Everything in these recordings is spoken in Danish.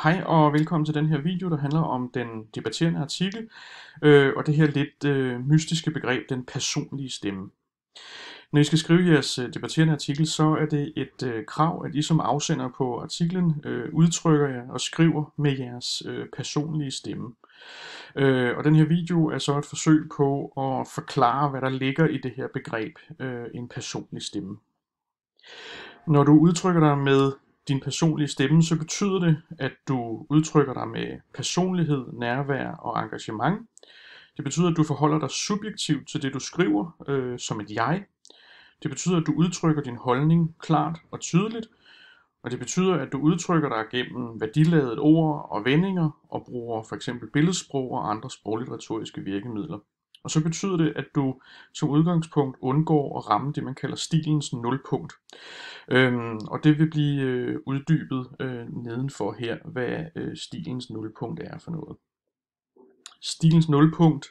Hej og velkommen til den her video, der handler om den debatterende artikel, og det her lidt mystiske begreb, den personlige stemme. Når I skal skrive jeres debatterende artikel, så er det et krav, at I som afsender på artiklen udtrykker jer og skriver med jeres personlige stemme. Og den her video er så et forsøg på at forklare, hvad der ligger i det her begreb, en personlig stemme. Når du udtrykker dig med din personlige stemme, så betyder det, at du udtrykker dig med personlighed, nærvær og engagement. Det betyder, at du forholder dig subjektivt til det, du skriver, som et jeg. Det betyder, at du udtrykker din holdning klart og tydeligt. Og det betyder, at du udtrykker dig gennem værdiladede ord og vendinger og bruger for eksempel billedsprog og andre sprogligt retoriske virkemidler. Og så betyder det, at du som udgangspunkt undgår at ramme det, man kalder stilens nulpunkt. Og det vil blive uddybet nedenfor her, hvad stilens nulpunkt er for noget. Stilens nulpunkt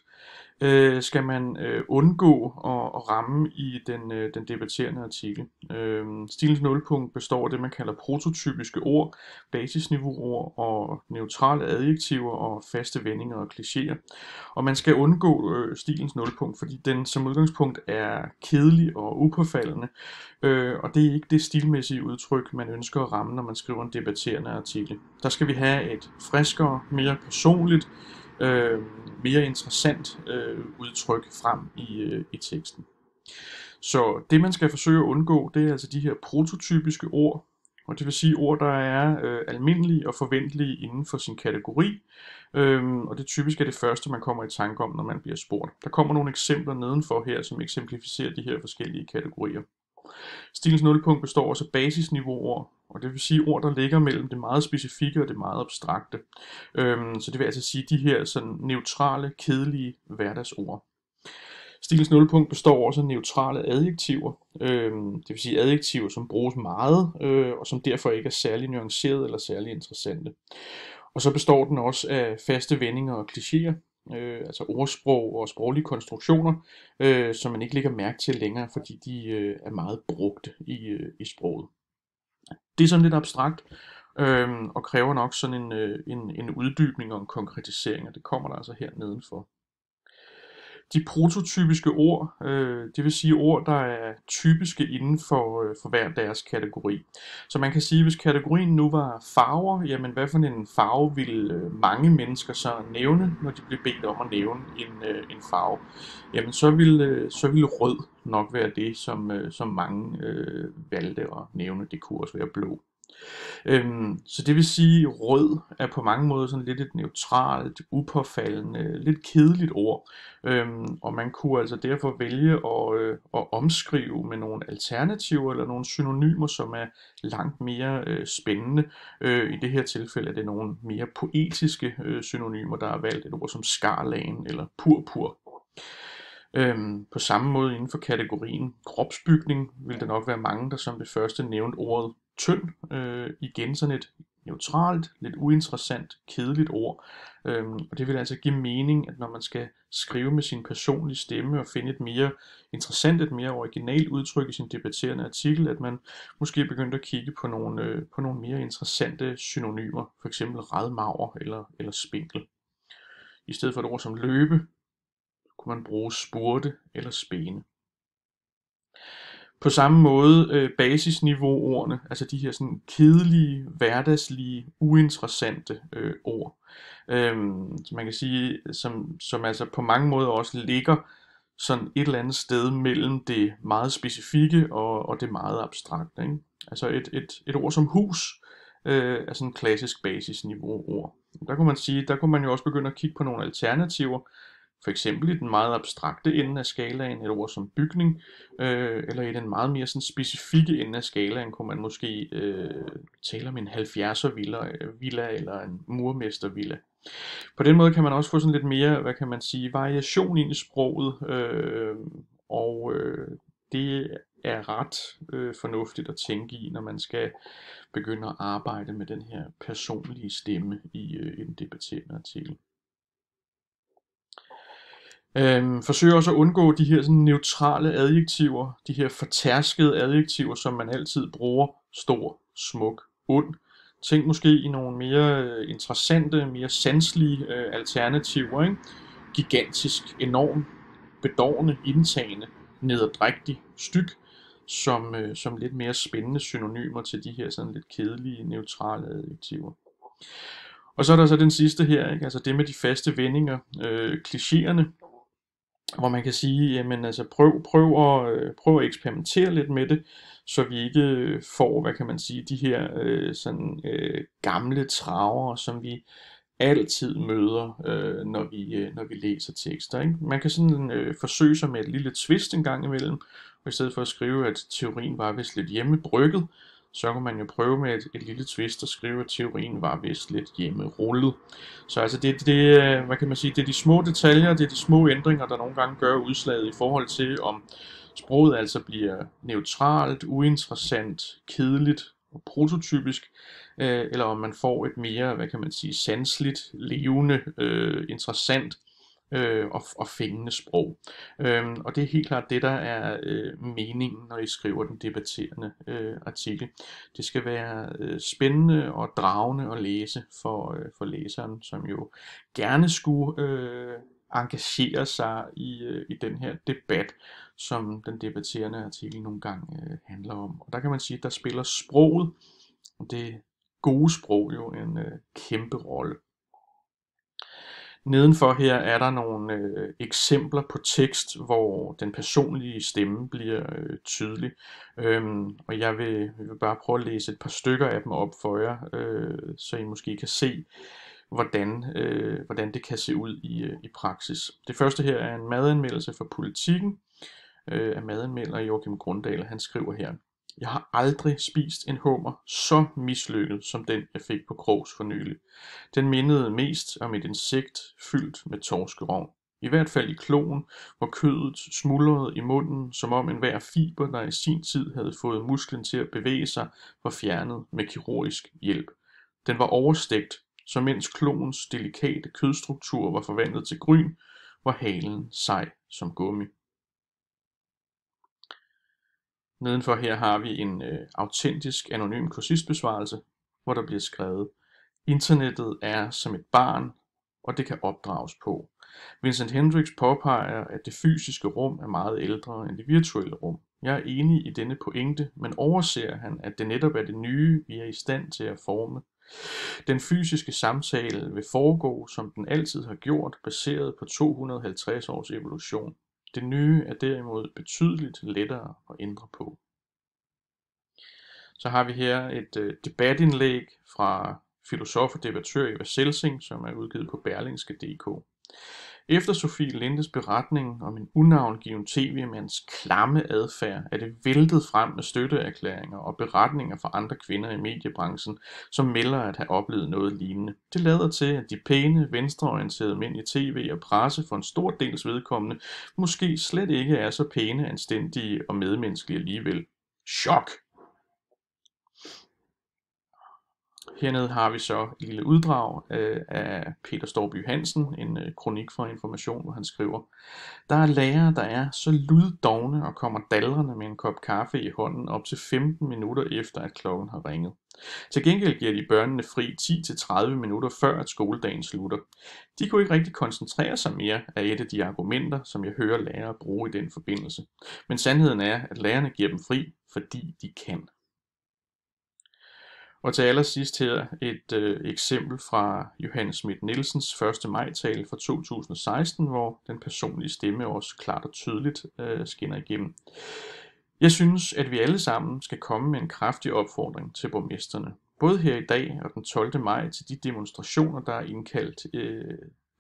skal man undgå at ramme i den debatterende artikel. Stilens nulpunkt består af det, man kalder prototypiske ord, basisniveauord og neutrale adjektiver og faste vendinger og klichéer. Og man skal undgå stilens nulpunkt, fordi den som udgangspunkt er kedelig og upåfaldende, og det er ikke det stilmæssige udtryk, man ønsker at ramme, når man skriver en debatterende artikel. Der skal vi have et friskere, mere personligt, mere interessant udtryk frem i teksten. Så det man skal forsøge at undgå, det er altså de her prototypiske ord, og det vil sige ord, der er almindelige og forventelige inden for sin kategori, og det typisk er det første, man kommer i tanke om, når man bliver spurgt. Der kommer nogle eksempler nedenfor her, som eksemplificerer de her forskellige kategorier. Stilens nulpunkt består også af basisniveauord, og det vil sige ord, der ligger mellem det meget specifikke og det meget abstrakte. Så det vil altså sige de her sådan neutrale, kedelige hverdagsord. Stilens nulpunkt består også af neutrale adjektiver, det vil sige adjektiver, som bruges meget, og som derfor ikke er særlig nuancerede eller særlig interessante. Og så består den også af faste vendinger og klichéer, altså ordsprog og sproglige konstruktioner, som man ikke lægger mærke til længere, fordi de er meget brugte i sproget. Det er sådan lidt abstrakt, og kræver nok sådan en uddybning og en konkretisering, og det kommer der altså her nedenfor. De prototypiske ord, det vil sige ord, der er typiske inden for hver deres kategori. Så man kan sige, hvis kategorien nu var farver, jamen hvad for en farve ville mange mennesker så nævne, når de blev bedt om at nævne en farve? Jamen så ville rød nok være det, som mange valgte at nævne. Det kunne også være blå. Så det vil sige, at rød er på mange måder sådan lidt et neutralt, upåfaldende, lidt kedeligt ord. Og man kunne altså derfor vælge at omskrive med nogle alternativer eller nogle synonymer, som er langt mere spændende. I det her tilfælde er det nogle mere poetiske synonymer, der er valgt. Et ord som skarlagen eller purpur. På samme måde inden for kategorien kropsbygning vil der nok være mange, der som det første nævnte ordet tynd. Igen sådan et neutralt, lidt uinteressant, kedeligt ord. Og det vil altså give mening, at når man skal skrive med sin personlige stemme og finde et mere interessant, et mere originalt udtryk i sin debatterende artikel, at man måske begyndte at kigge på nogle mere interessante synonymer, f.eks. radmager eller spinkel. I stedet for et ord som løbe, kunne man bruge spurte eller spæne. På samme måde basisniveauordene, altså de her sådan kedelige, hverdagslige, uinteressante ord. Så man kan sige, som altså på mange måder også ligger sådan et eller andet sted mellem det meget specifikke og det meget abstrakte. Ikke? Altså et ord som hus er sådan en klassisk basisniveauord. Der kunne man sige, der kunne man jo også begynde at kigge på nogle alternativer. For eksempel i den meget abstrakte ende af skalaen, et ord som bygning, eller i den meget mere sådan specifikke ende af skalaen, kunne man måske tale om en 70'er villa eller en murmestervilla. På den måde kan man også få sådan lidt mere, hvad kan man sige, variation ind i sproget, og det er ret fornuftigt at tænke i, når man skal begynde at arbejde med den her personlige stemme i en debatterende artikel. Forsøger også at undgå de her sådan neutrale adjektiver, de her fortærskede adjektiver, som man altid bruger: stor, smuk, ond. Tænk måske i nogle mere interessante, mere sanselige alternativer, ikke? Gigantisk, enorm, bedårende, indtagende, nederdrægtig, styg, som lidt mere spændende synonymer til de her sådan lidt kedelige, neutrale adjektiver. Og så er der så den sidste her, ikke? Altså det med de faste vendinger, klichéerne, hvor man kan sige, jamen altså prøv at eksperimentere lidt med det, så vi ikke får, hvad kan man sige, de her gamle traver, som vi altid møder, når vi læser tekster. Ikke? Man kan sådan forsøge sig med et lille twist en gang imellem, og i stedet for at skrive, at teorien var vist lidt hjemmebrygget, så kan man jo prøve med et lille twist og skrive, at teorien var vist lidt hjemmerullet. Så altså hvad kan man sige, det er de små detaljer, det er de små ændringer, der nogle gange gør udslaget i forhold til, om sproget altså bliver neutralt, uinteressant, kedeligt og prototypisk, eller om man får et mere, hvad kan man sige, sanseligt, levende, interessant og fængende sprog. Og det er helt klart det, der er meningen, når I skriver den debatterende artikel. Det skal være spændende og dragende at læse for læseren, som jo gerne skulle engagere sig i den her debat, som den debatterende artikel nogle gange handler om. Og der kan man sige, at der spiller sproget, det gode sprog, jo en kæmpe rolle. Nedenfor her er der nogle eksempler på tekst, hvor den personlige stemme bliver tydelig. Og jeg vil bare prøve at læse et par stykker af dem op for jer, så I måske kan se, hvordan det kan se ud i praksis. Det første her er en madanmeldelse fra Politiken af madanmelder Joachim Grundahl. Han skriver her: Jeg har aldrig spist en hummer så mislykket som den, jeg fik på Krogs for nylig. Den mindede mest om et insekt fyldt med torskerov. I hvert fald i kloen, hvor kødet smuldrede i munden, som om enhver fiber, der i sin tid havde fået musklen til at bevæge sig, var fjernet med kirurgisk hjælp. Den var overstegt, så mens kloens delikate kødstruktur var forvandlet til gryn, var halen sej som gummi. Nedenfor her har vi en autentisk anonym kursistbesvarelse, hvor der bliver skrevet: Internettet er som et barn, og det kan opdrages på. Vincent Hendricks påpeger, at det fysiske rum er meget ældre end det virtuelle rum. Jeg er enig i denne pointe, men overser han, at det netop er det nye, vi er i stand til at forme. Den fysiske samtale vil foregå, som den altid har gjort, baseret på 250 års evolution. Det nye er derimod betydeligt lettere at ændre på. Så har vi her et debatindlæg fra filosof og debattør Eva Selsing, som er udgivet på Berlingske.dk. Efter Sofie Lindes beretning om en unavngiven tv-mands klamme adfærd, er det væltet frem med støtteerklæringer og beretninger fra andre kvinder i mediebranchen, som melder at have oplevet noget lignende. Det lader til, at de pæne, venstreorienterede mænd i tv og presse for en stor dels vedkommende måske slet ikke er så pæne, anstændige og medmenneskelige alligevel. Chok! Hernede har vi så et lille uddrag af Peter Storby Hansen, en kronik fra Information, hvor han skriver: Der er lærere, der er så luddovne og kommer daldrende med en kop kaffe i hånden op til 15 minutter efter, at klokken har ringet. Til gengæld giver de børnene fri 10-30 minutter før, at skoledagen slutter. De kunne ikke rigtig koncentrere sig mere af et af de argumenter, som jeg hører lærere bruge i den forbindelse. Men sandheden er, at lærerne giver dem fri, fordi de kan. Og til allersidst her et eksempel fra Johannes Schmidt-Nielsens 1. maj-tale fra 2016, hvor den personlige stemme også klart og tydeligt skinner igennem. Jeg synes, at vi alle sammen skal komme med en kraftig opfordring til borgmesterne, både her i dag og den 12. maj til de demonstrationer, der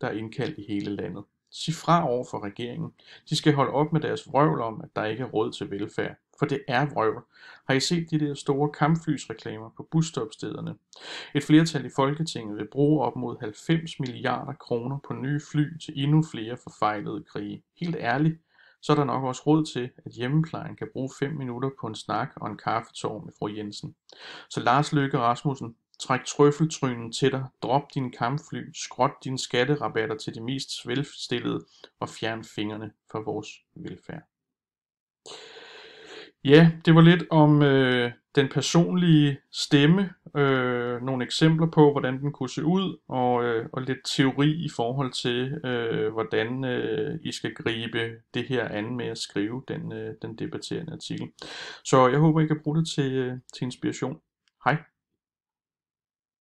er indkaldt i hele landet. Sig fra over for regeringen. De skal holde op med deres vrøvl om, at der ikke er råd til velfærd. For det er vrøvl. Har I set de der store kampflysreklamer på busstopstederne? Et flertal i Folketinget vil bruge op mod 90 milliarder kroner på nye fly til endnu flere forfejlede krige. Helt ærligt, så er der nok også råd til, at hjemmeplejen kan bruge 5 minutter på en snak og en kaffetår med fru Jensen. Så Lars Løkke Rasmussen, træk trøffeltrynen til dig, drop dine kampfly, skrot dine skatterabatter til de mest velstillede og fjern fingrene fra vores velfærd. Ja, det var lidt om den personlige stemme, nogle eksempler på, hvordan den kunne se ud, og lidt teori i forhold til, hvordan I skal gribe det her an med at skrive den debatterende artikel. Så jeg håber, I kan bruge det til inspiration. Hej.